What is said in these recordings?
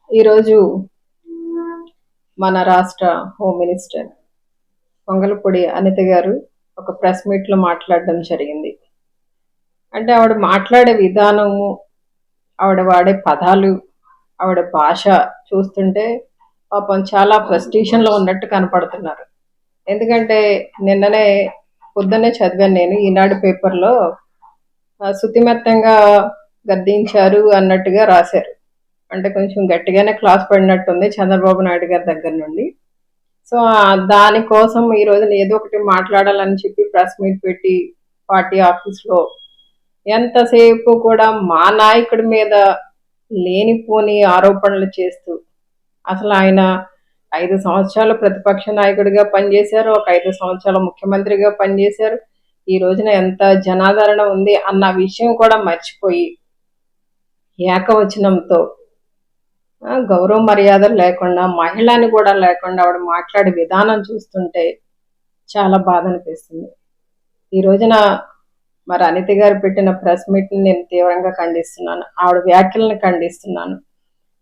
ఈరోజు మన రాష్ట్ర హోమ్ మినిస్టర్ వంగలపూడి అనిత గారు ఒక ప్రెస్ మీట్లో మాట్లాడడం జరిగింది. అంటే ఆవిడ మాట్లాడే విధానము, ఆవిడ వాడే పదాలు, ఆవిడ భాష చూస్తుంటే పాపం చాలా ఫ్రస్ట్రేషన్లో ఉన్నట్టు కనపడుతున్నారు. ఎందుకంటే నిన్ననే పొద్దున్నే చదివాను నేను ఈనాడు పేపర్లో శుతిమెత్తంగా గద్దించారు అన్నట్టుగా రాశారు. అంటే కొంచెం గట్టిగానే క్లాస్ పడినట్టుంది చంద్రబాబు నాయుడు గారి దగ్గర నుండి. సో దానికోసం ఈ రోజున ఏదో ఒకటి మాట్లాడాలని చెప్పి ప్రెస్ మీట్ పెట్టి పార్టీ ఆఫీస్లో ఎంతసేపు కూడా మా నాయకుడి మీద లేనిపోని ఆరోపణలు చేస్తూ, అసలు ఆయన 5 సంవత్సరాలు ప్రతిపక్ష నాయకుడిగా పనిచేశారు, ఒక 5 సంవత్సరాల ముఖ్యమంత్రిగా పనిచేశారు, ఈ రోజున ఎంత జనాదరణ ఉంది అన్న విషయం కూడా మర్చిపోయి ఏకవచనంతో గౌరవ మర్యాదలు లేకుండా, మహిళని కూడా లేకుండా ఆవిడ మాట్లాడే విధానం చూస్తుంటే చాలా బాధ అనిపిస్తుంది. ఈ రోజున మరి అనిత గారు పెట్టిన ప్రెస్ మీట్ని నేను తీవ్రంగా ఖండిస్తున్నాను, ఆవిడ వ్యాఖ్యలను ఖండిస్తున్నాను.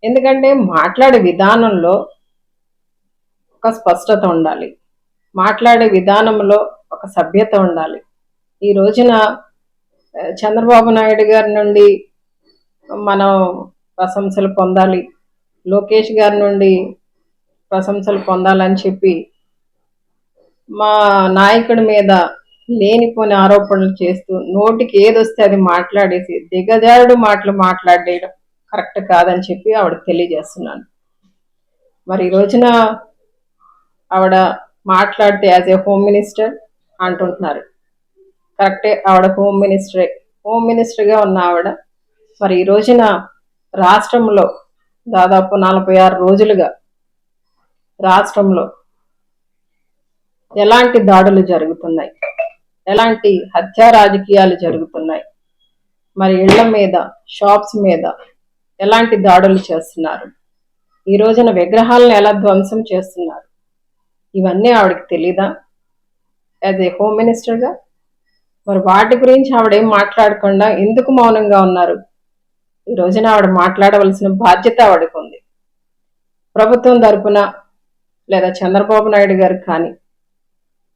ఎందుకంటే మాట్లాడే విధానంలో ఒక స్పష్టత ఉండాలి, మాట్లాడే విధానంలో ఒక సభ్యత ఉండాలి. ఈ రోజున చంద్రబాబు నాయుడు గారి నుండి మనం ప్రశంసలు పొందాలి, లోకేష్ గారి నుండి ప్రశంసలు పొందాలని చెప్పి మా నాయకుడి మీద లేనిపోని ఆరోపణలు చేస్తూ నోటికి ఏదొస్తే అది మాట్లాడేసి దిగజారుడు మాటలు మాట్లాడేయడం కరెక్ట్ కాదని చెప్పి ఆవిడ తెలియజేస్తున్నాను. మరి ఈ రోజున ఆవిడ మాట్లాడితే యాజ్ ఏ హోమ్ మినిస్టర్ అంటుంటున్నారు. కరెక్టే, ఆవిడ హోమ్ మినిస్టర్గా ఉన్న ఆవిడ మరి ఈ రోజున రాష్ట్రంలో దాదాపు 46 రోజులుగా రాష్ట్రంలో ఎలాంటి దాడులు జరుగుతున్నాయి, ఎలాంటి హత్యా రాజకీయాలు జరుగుతున్నాయి, మరి ఇళ్ల మీద, షాప్స్ మీద ఎలాంటి దాడులు చేస్తున్నారు, ఈ రోజున విగ్రహాలను ఎలా ధ్వంసం చేస్తున్నారు, ఇవన్నీ ఆవిడకి తెలీదా యాజ్ ఏ హోమ్ మినిస్టర్గా? మరి వాటి గురించి ఆవిడేం మాట్లాడకుండా ఎందుకు మౌనంగా ఉన్నారు? ఈ రోజున ఆవిడ మాట్లాడవలసిన బాధ్యత ఆవిడకు ఉంది. ప్రభుత్వం తరపున లేదా చంద్రబాబు నాయుడు గారు కానీ,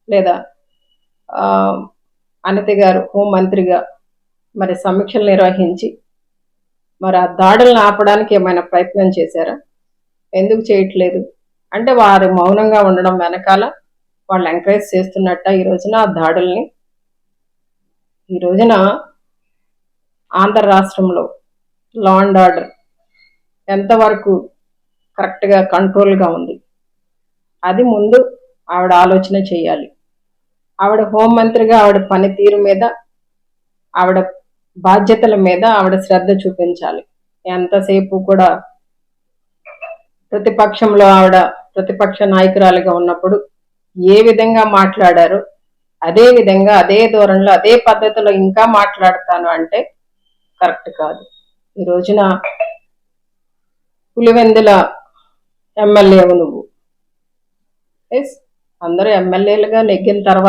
లేదా అనిత గారు హోంమంత్రిగా మరి సమీక్షలు నిర్వహించి మరి ఆ దాడులను ఆపడానికి ఏమైనా ప్రయత్నం చేశారా? ఎందుకు చేయట్లేదు? అంటే వారు మౌనంగా ఉండడం వెనకాల వాళ్ళు ఎంకరేజ్ చేస్తున్నట్ట ఈ రోజున ఆ దాడుల్ని? ఈ రోజున ఆంధ్ర రాష్ట్రంలో లా అండ్ ఆర్డర్ ఎంతవరకు కరెక్ట్గా కంట్రోల్గా ఉంది, అది ముందు ఆవిడ ఆలోచన చేయాలి. ఆవిడ హోంమంత్రిగా ఆవిడ పనితీరు మీద, ఆవిడ బాధ్యతల మీద ఆవిడ శ్రద్ధ చూపించాలి. ఎంతసేపు కూడా ప్రతిపక్షంలో ఆవిడ ప్రతిపక్ష నాయకురాలిగా ఉన్నప్పుడు ఏ విధంగా మాట్లాడారో అదే విధంగా, అదే ధోరణిలో, అదే పద్ధతిలో ఇంకా మాట్లాడతాను అంటే కరెక్ట్ కాదు. ఈ రోజున పులివెందుల ఎమ్మెల్యేవు నువ్వు, అందరూ ఎమ్మెల్యేలుగా నెగ్గిన తర్వాత